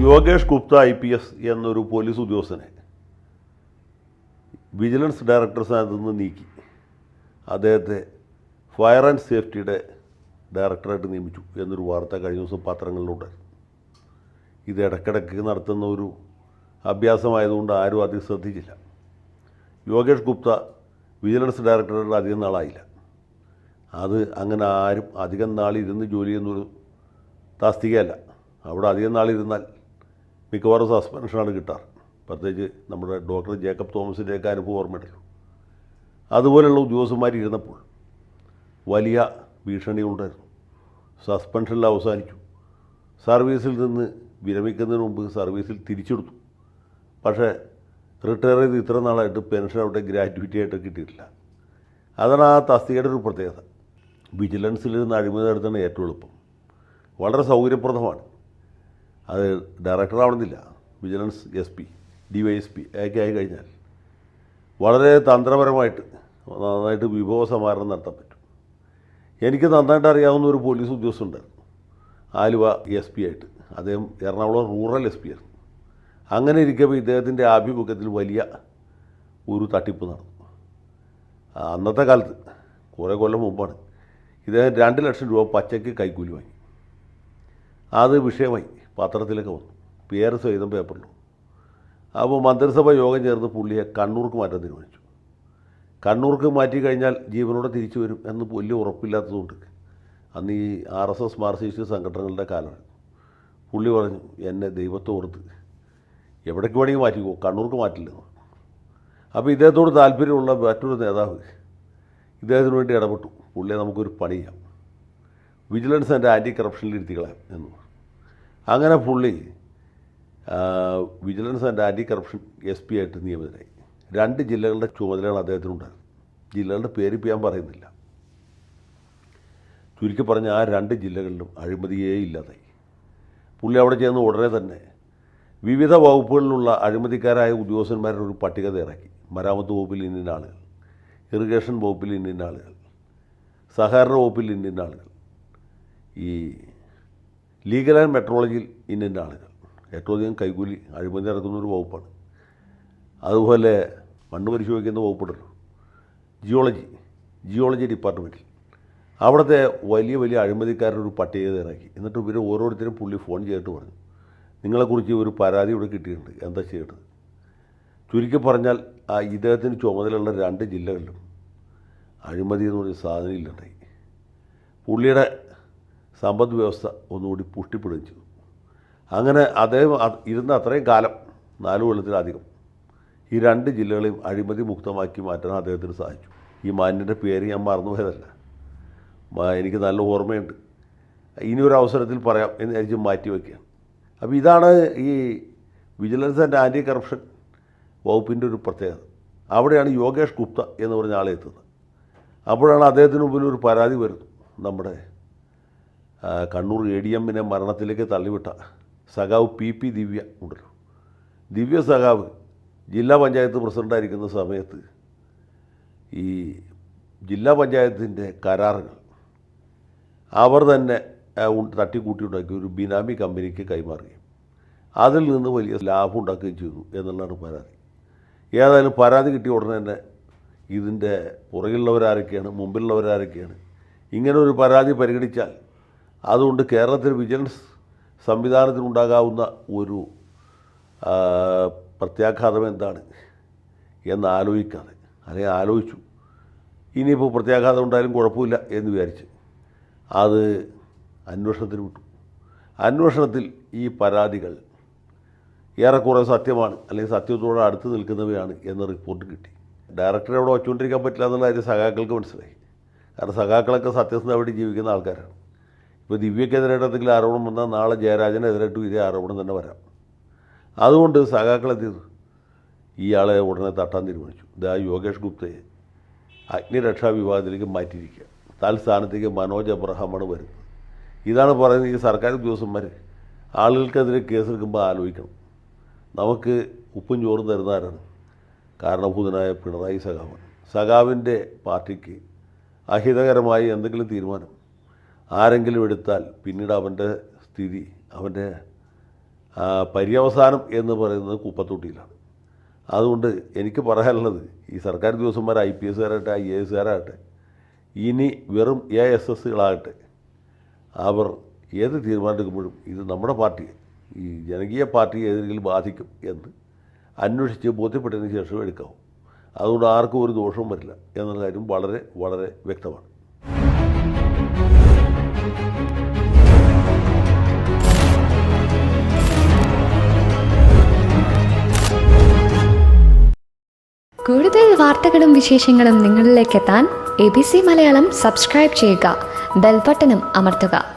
Yogesh Gupta IPS എന്നൊരു police ഉദ്യോഗസ്ഥനെ vigilance director സ്ഥാനത്ത് നിന്ന് നീക്കി അദ്ദേഹത്തെ ഫയർ ആൻഡ് സേഫ്റ്റിയുടെ ഡയറക്ടറായിട്ട് നിയമിച്ചു എന്നൊരു വാർത്ത കഴിഞ്ഞ ദിവസം പത്രങ്ങളിലുണ്ടായിരുന്നു. ഇത് ഇടയ്ക്കിടയ്ക്ക് നടത്തുന്ന ഒരു അഭ്യാസമായതുകൊണ്ട് ആരും അധികം ശ്രദ്ധിച്ചില്ല. യോഗേഷ് ഗുപ്ത വിജിലൻസ് ഡയറക്ടറായിട്ട് അധികം നാളായില്ല. അത് അങ്ങനെ ആരും അധികം നാളിരുന്ന് ജോലി ചെയ്യുന്നൊരു തസ്തികയല്ല. അവിടെ അധികം നാളിരുന്നാൽ മിക്കവാറും സസ്പെൻഷനാണ് കിട്ടാറ്. പ്രത്യേകിച്ച് നമ്മുടെ ഡോക്ടർ ജേക്കബ് തോമസിൻ്റെയൊക്കെ അനുഭവം ഓർമ്മയുണ്ടല്ലോ. അതുപോലെയുള്ള ഉദ്യോഗസ്ഥന്മാർ ഇരുന്നപ്പോൾ വലിയ ഭീഷണികളുണ്ടായിരുന്നു. സസ്പെൻഷനിൽ അവസാനിച്ചു. സർവീസിൽ നിന്ന് വിരമിക്കുന്നതിന് മുമ്പ് സർവീസിൽ തിരിച്ചെടുത്തു. പക്ഷേ റിട്ടയർ ചെയ്ത് ഇത്ര നാളായിട്ട് പെൻഷൻ അവിടെ ഗ്രാറ്റുവിറ്റി ആയിട്ട് കിട്ടിയിട്ടില്ല. അതാണ് ആ തസ്തികയുടെ ഒരു പ്രത്യേകത. വിജിലൻസിൽ നിന്ന് അഴിമതി നടത്തുന്ന ഏറ്റവും എളുപ്പം, വളരെ സൗകര്യപ്രദമാണ്. അത് ഡയറക്ടറാവണമെന്നില്ല. വിജിലൻസ് SP, DYSP ഒക്കെ ആയി കഴിഞ്ഞാൽ വളരെ തന്ത്രപരമായിട്ട് നന്നായിട്ട് വിഭവ സമാഹരണം നടത്താൻ പറ്റും. എനിക്ക് നന്നായിട്ട് അറിയാവുന്ന ഒരു പോലീസ് ഉദ്യോഗസ്ഥനുണ്ടായിരുന്നു, ആലുവ SP ആയിട്ട്. അദ്ദേഹം എറണാകുളം റൂറൽ SP ആയിരുന്നു. അങ്ങനെ ഇരിക്കുമ്പോൾ ഇദ്ദേഹത്തിൻ്റെ ആഭിമുഖ്യത്തിൽ വലിയ ഒരു തട്ടിപ്പ് നടന്നു. അന്നത്തെ കാലത്ത് കുറേ കൊല്ലം മുമ്പാണ്. ഇദ്ദേഹം 2 ലക്ഷം രൂപ പച്ചയ്ക്ക് കൈക്കൂലി വാങ്ങി. അത് വിഷയമായി, പത്രത്തിലൊക്കെ വന്നു, പേര് സഹിതം പേപ്പറിലും. അപ്പോൾ മന്ത്രിസഭ യോഗം ചേർന്ന് പുള്ളിയെ കണ്ണൂർക്ക് മാറ്റാൻ തീരുമാനിച്ചു. കണ്ണൂർക്ക് മാറ്റി കഴിഞ്ഞാൽ ജീവനോടെ തിരിച്ചു വരും എന്ന് വലിയ ഉറപ്പില്ലാത്തതുകൊണ്ട്, അന്ന് ഈ RSS മാർക്സിസ്റ്റ് സംഘടനകളുടെ കാലമാണ്. പുള്ളി പറഞ്ഞു, എന്നെ ദൈവത്തോർത്ത് എവിടേക്ക് വേണമെങ്കിൽ മാറ്റിക്കോ, കണ്ണൂർക്ക് മാറ്റില്ലെന്ന്. അപ്പോൾ ഇദ്ദേഹത്തോട് താല്പര്യമുള്ള മറ്റൊരു നേതാവ് ഇദ്ദേഹത്തിന് വേണ്ടി ഇടപെട്ടു. പുള്ളിയെ നമുക്കൊരു പണി ചെയ്യാം, വിജിലൻസ് ആൻഡ് ആൻറ്റി കറപ്ഷനിൽ ഇരുത്തിക്കളയാം എന്ന്. അങ്ങനെ പുള്ളി vigilance and anti corruption SP ആയിട്ട് നിയമിതനായി. 2 ജില്ലകളുടെ ചുമതലയാണ് അദ്ദേഹത്തിനുണ്ടായത്. ജില്ലകളുടെ പേര് ഞാൻ പറയുന്നില്ല. ചുരുക്കി പറഞ്ഞ ആ 2 ജില്ലകളിലും അഴിമതിയേ ഇല്ലാതായി. പുള്ളി അവിടെ ചെന്ന് ഉടനെ തന്നെ വിവിധ വകുപ്പുകളിലുള്ള അഴിമതിക്കാരായ ഉദ്യോഗസ്ഥന്മാരുടെ ഒരു പട്ടിക തയ്യാറാക്കി. മരാമത്ത് വകുപ്പിൽ ഇന്ന ആളുകൾ, ഇറിഗേഷൻ വകുപ്പിൽ ഇന്ന ആളുകൾ, സഹകരണ വകുപ്പിൽ ഇന്ന ആളുകൾ, ഈ ലീഗൽ ആൻഡ് മെട്രോളജിയിൽ ഇന്ന ആളുകൾ. ഏറ്റവും അധികം കൈക്കൂലി അഴിമതി നടക്കുന്നൊരു വകുപ്പാണ്. അതുപോലെ മണ്ണ് പരിശോധിക്കുന്ന വകുപ്പുണ്ടല്ലോ, ജിയോളജി ഡിപ്പാർട്ട്മെൻറ്റിൽ. അവിടുത്തെ വലിയ വലിയ അഴിമതിക്കാരുടെ ഒരു പട്ടിക തയ്യാറാക്കി. എന്നിട്ട് ഇവർ ഓരോരുത്തരും പുള്ളി ഫോൺ ചെയ്തിട്ട് പറഞ്ഞു, നിങ്ങളെക്കുറിച്ച് ഒരു പരാതി ഇവിടെ കിട്ടിയിട്ടുണ്ട്, എന്താ ചെയ്യേണ്ടത്? ചുരുക്കി പറഞ്ഞാൽ ഇദ്ദേഹത്തിന് ചുമതലയുള്ള 2 ജില്ലകളിലും അഴിമതി എന്ന് പറഞ്ഞ സാധനം ഇല്ലാണ്ടായി. പുള്ളിയുടെ സമ്പദ് വ്യവസ്ഥ ഒന്നുകൂടി പുഷ്ടിപ്പെടുകയും ചെയ്തു. അങ്ങനെ അദ്ദേഹം ഇരുന്ന അത്രയും കാലം, 4 കൊല്ലത്തിലധികം, ഈ 2 ജില്ലകളെയും അഴിമതി മുക്തമാക്കി മാറ്റാൻ അദ്ദേഹത്തിന് സാധിച്ചു. ഈ മാന്യൻ്റെ പേര് ഞാൻ മറന്നുപോയതല്ല, എനിക്ക് നല്ല ഓർമ്മയുണ്ട്. ഇനിയൊരു അവസരത്തിൽ പറയാം എന്ന് വിചാരിച്ച് മാറ്റി വയ്ക്കുകയാണ്. അപ്പോൾ ഇതാണ് ഈ വിജിലൻസ് ആൻഡ് ആൻറ്റി കറപ്ഷൻ വകുപ്പിൻ്റെ ഒരു പ്രത്യേകത. അവിടെയാണ് യോഗേഷ് ഗുപ്ത എന്ന് പറഞ്ഞ ആളെ എത്തുന്നത്. അപ്പോഴാണ് അദ്ദേഹത്തിന് മുമ്പിൽ ഒരു പരാതി വരുന്നത്. നമ്മുടെ കണ്ണൂർ ADMനെ മരണത്തിലേക്ക് തള്ളിവിട്ട സഖാവ് PP ദിവ്യ ഉണ്ടല്ലോ. ദിവ്യ സഖാവ് ജില്ലാ പഞ്ചായത്ത് പ്രസിഡൻ്റായിരിക്കുന്ന സമയത്ത് ഈ ജില്ലാ പഞ്ചായത്തിൻ്റെ കരാറുകൾ അവർ തന്നെ തട്ടിക്കൂട്ടിയുണ്ടാക്കി ഒരു ബിനാമി കമ്പനിക്ക് കൈമാറുകയും അതിൽ നിന്ന് വലിയ ലാഭം ഉണ്ടാക്കുകയും ചെയ്തു എന്നുള്ളതാണ് പരാതി. ഏതായാലും പരാതി കിട്ടിയ ഉടനെ തന്നെ ഇതിൻ്റെ പുറകിലുള്ളവരാരൊക്കെയാണ്, മുമ്പിലുള്ളവരാരൊക്കെയാണ്, ഇങ്ങനെ ഒരു പരാതി പരിഗണിച്ചാൽ അതുകൊണ്ട് കേരളത്തിൽ വിജിലൻസ് സംവിധാനത്തിനുണ്ടാകാവുന്ന ഒരു പ്രത്യാഘാതം എന്താണ് എന്ന് ആലോചിക്കാതെ, അല്ലെങ്കിൽ ആലോചിച്ചു ഇനിയിപ്പോൾ പ്രത്യാഘാതം ഉണ്ടായാലും കുഴപ്പമില്ല എന്ന് വിചാരിച്ച് അത് അന്വേഷണത്തിന് വിട്ടു. അന്വേഷണത്തിൽ ഈ പരാതികൾ ഏറെക്കുറെ സത്യമാണ്, അല്ലെങ്കിൽ സത്യത്തോട് അടുത്ത് നിൽക്കുന്നവയാണ് എന്ന റിപ്പോർട്ട് കിട്ടി. ഡയറക്ടറെ അവിടെ വച്ചുകൊണ്ടിരിക്കാൻ പറ്റില്ല എന്നുള്ള കാര്യം സഖാക്കൾക്ക് മനസ്സിലായി. കാരണം സഖാക്കളൊക്കെ സത്യസന്ധമായിട്ട് ജീവിക്കുന്ന ആൾക്കാരാണ്. ഇപ്പോൾ ദിവ്യക്കെതിരായിട്ട് എന്തെങ്കിലും ആരോപണം വന്നാൽ നാളെ ജയരാജനെതിരായിട്ടും ഇതേ ആരോപണം തന്നെ വരാം. അതുകൊണ്ട് സഖാക്കളെത്തിയത് ഇയാളെ ഉടനെ തട്ടാൻ തീരുമാനിച്ചു. ഇതാ യോഗേഷ് ഗുപ്തയെ അഗ്നിരക്ഷാ വിഭാഗത്തിലേക്ക് മാറ്റിയിരിക്കുക. തൽസ്ഥാനത്തേക്ക് മനോജ് എബ്രഹാമാണ് വരുന്നത്. ഇതാണ് പറയുന്നത്, ഈ സർക്കാർ ഉദ്യോഗസ്ഥന്മാർ ആളുകൾക്കെതിരെ കേസെടുക്കുമ്പോൾ ആലോചിക്കണം. നമുക്ക് ഉപ്പും ചോറും തരുന്ന ആരാണ്? കാരണഭൂതനായ പിണറായി സഖാവാണ്. സഖാവിൻ്റെ പാർട്ടിക്ക് അഹിതകരമായി എന്തെങ്കിലും തീരുമാനം ആരെങ്കിലും എടുത്താൽ പിന്നീട് അവൻ്റെ സ്ഥിതി, അവൻ്റെ പര്യവസാനം എന്ന് കുപ്പത്തൊട്ടിയിലാണ്. അതുകൊണ്ട് എനിക്ക് പറയാനുള്ളത് ഈ സർക്കാർ ഉദ്യോഗസ്ഥന്മാർ IPS കാരാകട്ടെ IAS കാരാകട്ടെ ഇനി വെറും ASSകളാകട്ടെ അവർ ഏത് തീരുമാനമെടുക്കുമ്പോഴും ഇത് നമ്മുടെ പാർട്ടിയെ ഈ ജനകീയ പാർട്ടിയെ ഏതെങ്കിലും ബാധിക്കും എന്ന് അന്വേഷിച്ച് ബോധ്യപ്പെട്ടതിന് ശേഷം എടുക്കാവും. അതുകൊണ്ട് ആർക്കും ഒരു ദോഷവും വരില്ല എന്നുള്ള കാര്യം വളരെ വളരെ വ്യക്തമാണ്. കൂടുതൽ വാർത്തകളും വിശേഷങ്ങളും നിങ്ങളിലേക്ക് എത്താൻ ABC മലയാളം സബ്സ്ക്രൈബ് ചെയ്യുക, ബെൽ ബട്ടണും അമർത്തുക.